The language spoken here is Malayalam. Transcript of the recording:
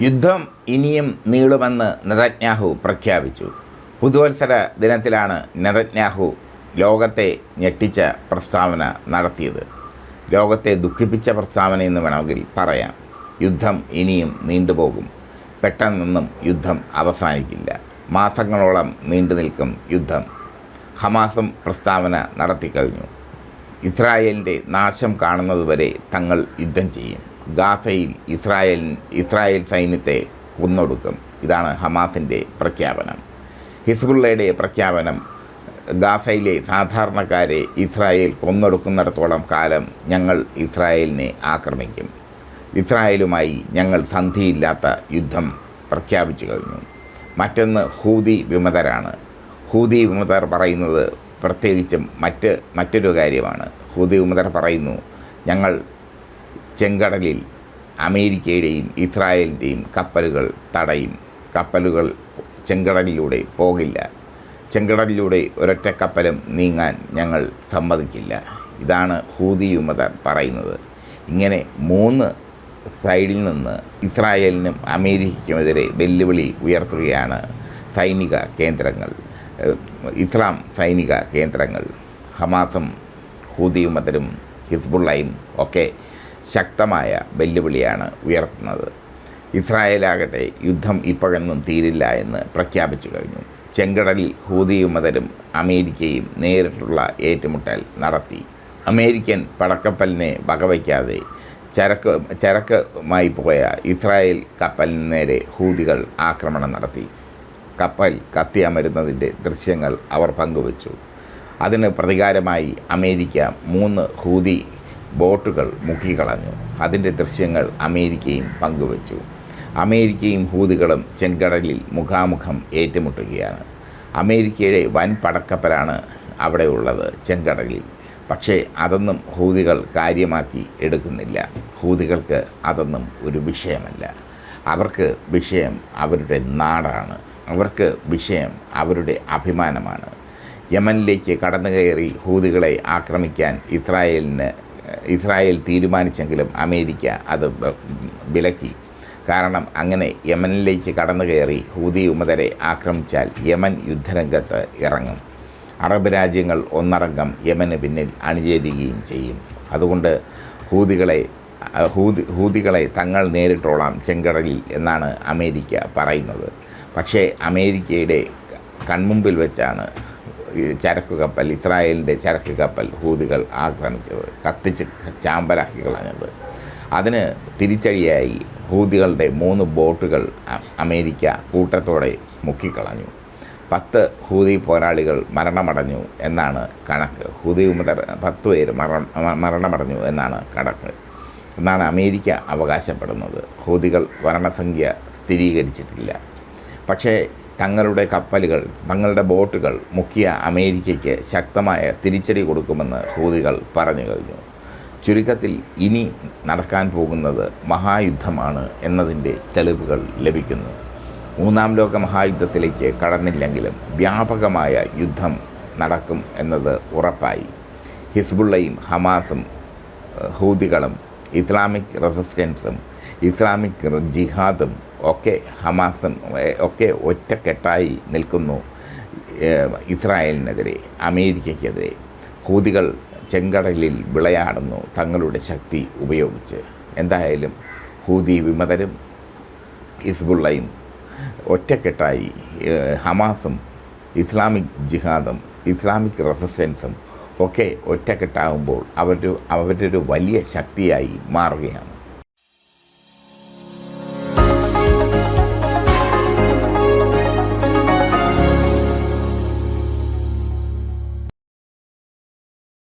യുദ്ധം ഇനിയും നീളുമെന്ന് നെതന്യാഹു പ്രഖ്യാപിച്ചു. പുതുവത്സര ദിനത്തിലാണ് നെതന്യാഹു ലോകത്തെ ഞെട്ടിച്ച പ്രസ്താവന നടത്തിയത്. ലോകത്തെ ദുഃഖിപ്പിച്ച പ്രസ്താവനയെന്ന് വേണമെങ്കിൽ പറയാം. യുദ്ധം ഇനിയും നീണ്ടുപോകും. പെട്ടെന്നൊന്നും യുദ്ധം അവസാനിക്കില്ല. മാസങ്ങളോളം നീണ്ടു നിൽക്കും യുദ്ധം. ഹമാസും പ്രസ്താവന നടത്തിക്കഴിഞ്ഞു. ഇസ്രായേലിൻ്റെ നാശം കാണുന്നതുവരെ തങ്ങൾ യുദ്ധം ചെയ്യും. ഗാസയിൽ ഇസ്രായേൽ സൈന്യത്തെ കൊന്നൊടുക്കും. ഇതാണ് ഹമാസിൻ്റെ പ്രഖ്യാപനം. ഹിസ്ബുള്ളയുടെ പ്രഖ്യാപനം ഗാസയിലെ സാധാരണക്കാരെ ഇസ്രായേൽ കൊന്നൊടുക്കുന്നിടത്തോളം കാലം ഞങ്ങൾ ഇസ്രായേലിനെ ആക്രമിക്കും. ഇസ്രായേലുമായി ഞങ്ങൾ സന്ധിയില്ലാത്ത യുദ്ധം പ്രഖ്യാപിച്ചു കഴിഞ്ഞു. മറ്റൊന്ന് ഹൂതി വിമതരാണ്. ഹൂതി വിമതർ പറയുന്നത് പ്രത്യേകിച്ചും മറ്റൊരു കാര്യമാണ്. ഹൂതി വിമതർ പറയുന്നു, ഞങ്ങൾ ചെങ്കടലിൽ അമേരിക്കയുടെയും ഇസ്രായേലിൻ്റെയും കപ്പലുകൾ തടയും. കപ്പലുകൾ ചെങ്കടലിലൂടെ പോകില്ല. ചെങ്കടലിലൂടെ ഒരൊറ്റ കപ്പലും നീങ്ങാൻ ഞങ്ങൾ സമ്മതിക്കില്ല. ഇതാണ് ഹൂതി വിമതർ പറയുന്നത്. ഇങ്ങനെ മൂന്ന് സൈഡിൽ നിന്ന് ഇസ്രായേലിനും അമേരിക്കയ്ക്കുമെതിരെ വെല്ലുവിളി ഉയർത്തുകയാണ് സൈനിക കേന്ദ്രങ്ങൾ, ഇസ്ലാം സൈനിക കേന്ദ്രങ്ങൾ. ഹമാസും ഹൂതി വിമതരും ഹിസ്ബുള്ളയും ഒക്കെ ശക്തമായ വെല്ലുവിളിയാണ് ഉയർത്തുന്നത്. ഇസ്രായേലാകട്ടെ യുദ്ധം ഇപ്പോഴൊന്നും തീരില്ല എന്ന് പ്രഖ്യാപിച്ചു കഴിഞ്ഞു. ചെങ്കടലിൽ ഹൂതി വിമതരും അമേരിക്കയും നേരിട്ടുള്ള ഏറ്റുമുട്ടൽ നടത്തി. അമേരിക്കൻ പടക്കപ്പലിനെ വകവയ്ക്കാതെ ചരക്കുമായി പോയ ഇസ്രായേൽ കപ്പലിന് നേരെ ഹൂതികൾ ആക്രമണം നടത്തി. കപ്പൽ കത്തിയമരുന്നതിൻ്റെ ദൃശ്യങ്ങൾ അവർ പങ്കുവച്ചു. അതിന് പ്രതികാരമായി അമേരിക്ക 3 ഹൂതി ബോട്ടുകൾ മുക്കിക്കളഞ്ഞു. അതിൻ്റെ ദൃശ്യങ്ങൾ അമേരിക്കയും പങ്കുവച്ചു. അമേരിക്കയും ഹൂതികളും ചെങ്കടലിൽ മുഖാമുഖം ഏറ്റുമുട്ടുകയാണ്. അമേരിക്കയുടെ വൻ പടക്കപ്പലാണ് അവിടെ ഉള്ളത് ചെങ്കടലിൽ. പക്ഷേ അതൊന്നും ഹൂതികൾ കാര്യമാക്കി എടുക്കുന്നില്ല. ഹൂതികൾക്ക് അതൊന്നും ഒരു വിഷയമല്ല. അവർക്ക് വിഷയം അവരുടെ നാടാണ്. അവർക്ക് വിഷയം അവരുടെ അഭിമാനമാണ്. യമനിലേക്ക് കടന്നുകയറി ഹൂതികളെ ആക്രമിക്കാൻ ഇസ്രായേൽ തീരുമാനിച്ചെങ്കിലും അമേരിക്ക അത് വിലക്കി. കാരണം അങ്ങനെ യമനിലേക്ക് കടന്നു കയറി ഹൂതി വിമതരെ ആക്രമിച്ചാൽ യമൻ യുദ്ധരംഗത്ത് ഇറങ്ങും. അറബ് രാജ്യങ്ങൾ ഒന്നടങ്കം യമന് പിന്നിൽ അണിചേരുകയും ചെയ്യും. അതുകൊണ്ട് ഹൂതികളെ തങ്ങൾ നേരിട്ടോളാം ചെങ്കടലിൽ എന്നാണ് അമേരിക്ക പറയുന്നത്. പക്ഷേ അമേരിക്കയുടെ കൺമുമ്പിൽ വെച്ചാണ് ചരക്ക് കപ്പൽ, ഇസ്രായേലിൻ്റെ ചരക്ക് കപ്പൽ ഹൂതികൾ ആക്രമിച്ചത്, കത്തിച്ച് ചാമ്പലാക്കി കളഞ്ഞത്. അതിന് തിരിച്ചടിയായി ഹൂതികളുടെ 3 ബോട്ടുകൾ അമേരിക് കൂട്ടത്തോടെ മുക്കിക്കളഞ്ഞു. 10 ഹൂതി പോരാളികൾ മരണമടഞ്ഞു എന്നാണ് കണക്ക്. ഹൂതി വിമതർ 10 പേര് മരണമടഞ്ഞു എന്നാണ് കണക്ക് എന്നാണ് അമേരിക്ക അവകാശപ്പെടുന്നത്. ഹൂതികൾ മരണസംഖ്യ സ്ഥിരീകരിച്ചിട്ടില്ല. പക്ഷേ തങ്ങളുടെ കപ്പലുകൾ, തങ്ങളുടെ ബോട്ടുകൾ മുക്കിയ അമേരിക്കയ്ക്ക് ശക്തമായ തിരിച്ചടി കൊടുക്കുമെന്ന് ഹൂതികൾ പറഞ്ഞു കഴിഞ്ഞു. ചുരുക്കത്തിൽ ഇനി നടക്കാൻ പോകുന്നത് മഹായുദ്ധമാണ് എന്നതിൻ്റെ തെളിവുകൾ ലഭിക്കുന്നു. 3ാം ലോക മഹായുദ്ധത്തിലേക്ക് കടന്നില്ലെങ്കിലും വ്യാപകമായ യുദ്ധം നടക്കും എന്നത് ഉറപ്പായി. ഹിസ്ബുള്ളയും ഹമാസും ഹൂതികളും ഇസ്ലാമിക് റെസിസ്റ്റൻസും ഇസ്ലാമിക് ജിഹാദും ഒക്കെ ഹമാസും ഒക്കെ ഒറ്റക്കെട്ടായി നിൽക്കുന്നു ഇസ്രായേലിനെതിരെ, അമേരിക്കയ്ക്കെതിരെ. ഹൂതികൾ ചെങ്കടലിൽ വിളയാടുന്നു തങ്ങളുടെ ശക്തി ഉപയോഗിച്ച്. എന്തായാലും ഹൂതി വിമതരും ഹിസ്ബുള്ളയും ഒറ്റക്കെട്ടായി, ഹമാസും ഇസ്ലാമിക് ജിഹാദും ഇസ്ലാമിക് റെസിസ്റ്റൻസും ഒക്കെ ഒറ്റക്കെട്ടാകുമ്പോൾ അവരൊരു വലിയ ശക്തിയായി മാറുകയാണ്.